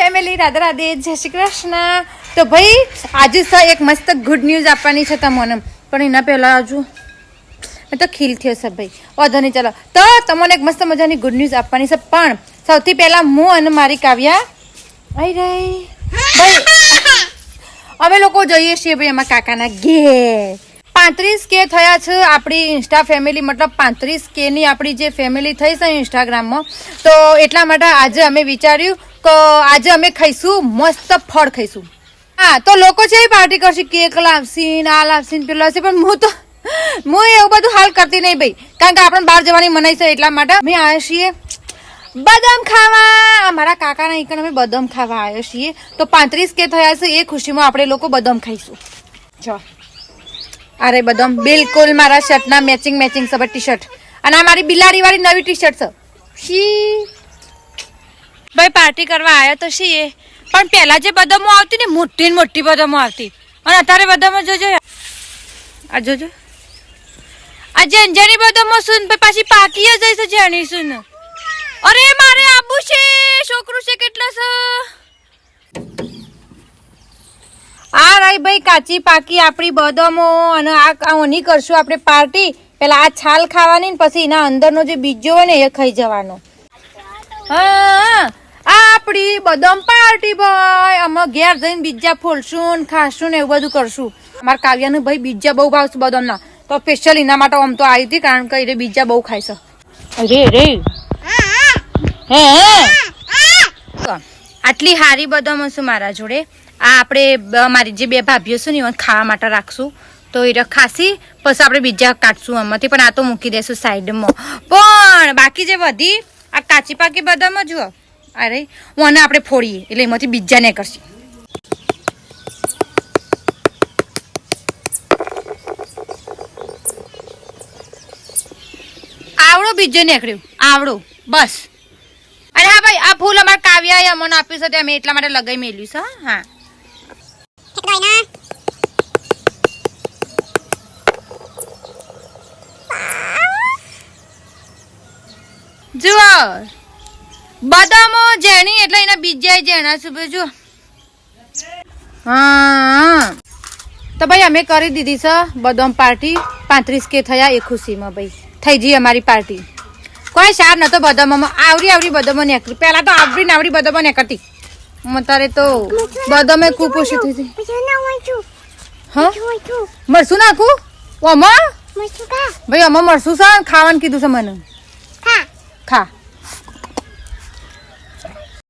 Family Radhe Radhe જય શ્રી કૃષ્ણ. તો ભાઈ આજે એક મસ્ત ગુડ ન્યૂઝ આપવાની છે તમને, પણ એના પહેલાં હજુ તો ખીલ થયો છે ભાઈ. વાંધો નહીં, ચાલો તો તમને એક મસ્ત મજાની ગુડ ન્યૂઝ આપવાની છે. પણ સૌથી પહેલાં હું અને મારી કાવ્યા આવી રહી ભાઈ અમે લોકો જઈએ છીએ ભાઈ એમાં કાકાના ઘેર. 35K થયા છે આપણી ઇન્સ્ટા ફેમિલી, મતલબ 35K ની આપણી જે ફેમિલી થઈ છે ઇન્સ્ટાગ્રામમાં. તો એટલા માટે આજે અમે વિચાર્યું કે આજે અમે ખાઈશું મસ્ત ફળ ખાઈશું. હા તો લોકો છે પાર્ટી કરશે, કેક લાવશી, આ લાવશી, પેલું લાવશી, પણ હું એવું બધું હાલ કરતી નહીં ભાઈ, કારણ કે આપણે બહાર જવાની મનાઈ છે. એટલા માટે અમે આવ્યા છીએ બદામ ખાવા. મારા કાકાના અહીં અમે બદામ ખાવા આવ્યા છીએ. તો 35K થયા છે એ ખુશીમાં આપણે લોકો બદામ ખાઈશું. જો અરે બદામ બિલકુલ મારા શર્ટના મેચિંગ છે ટી શર્ટ, અને આ મારી બિલાડી વાળી નવી ટી શર્ટ છે. શી ભાઈ પાર્ટી કરવા આવ્યા તો છીએ, પણ પહેલા જે બદામો આવતી ને મોટી મોટી બદામો આવતી, અને અત્યારે બદામો જોજો આ જોજો આ જેની બદામો સુન પાછી પાકી જાય છે જેની સુન. અરે મારે આબુ છે, છોકરું છે કેટલા છે. આ રહી ભાઈ કાચી પાકી આપણી બદામો, અને આ ઓની કરશું આપણે પાર્ટી. પેલા આ છાલ ખાવાની ને પછી એના અંદરનો જે બીજો હોય ને એ ખાઈ જવાનો. હા આપણી બદામ પાર્ટી ભાઈ. અમે ઘેર જઈને બીજા ફોલશું ને ખાશું ને એવું બધું કરશું. અમારા કાવ્યાને ભાઈ બીજા બહુ ભાવશે બદામના, તો સ્પેશિયલ એના માટે આમ તો આવી હતી, કારણ કે એ બીજા બહુ ખાય છે. અરે રે હે આટલી હારી બદામ હશે મારા જોડે. આ આપણે મારી જે બે ભાભીઓ છે ને એ ખાવા માટે રાખશું. તો એ ખાસી પછી આપણે બીજા કાઢશું આમાંથી, પણ આ તો મૂકી દઈશું સાઈડમાં. પણ બાકી જે બધી આ કાચી પાકી બદામ જુઓ, અરે હું આને આપણે ફોડીએ એટલે એમાંથી બીજા ને કરશે. આવડો બીજો નીકળ્યું આવડો બસ. અરે હા ભાઈ આ ફૂલ અમારા કાવ્યાએ અમને આપ્યું છે, અમે એટલા માટે લગાઈ મેલ્યું છે. હા જુઓ બદામો જેની એટલે એના બીજા જેના છે જો. હા તો ભાઈ અમે કરી દીધી છે બદામ પાર્ટી. 35K થયા એ ખુશીમાં ભાઈ થઈ જઈ અમારી પાર્ટી. કોઈ સાર નતો બદામોમાં, આવડી બદામો નીકળી. પહેલા તો આવડી બદામો નીકળતી, અત્યારે તો બદામે ખૂબ ઓછી થઈ ગઈ. હા મરસું નાખું આમાં ભાઈ, આમાં મરસું છે ખાવાનું કીધું છે મને. ખા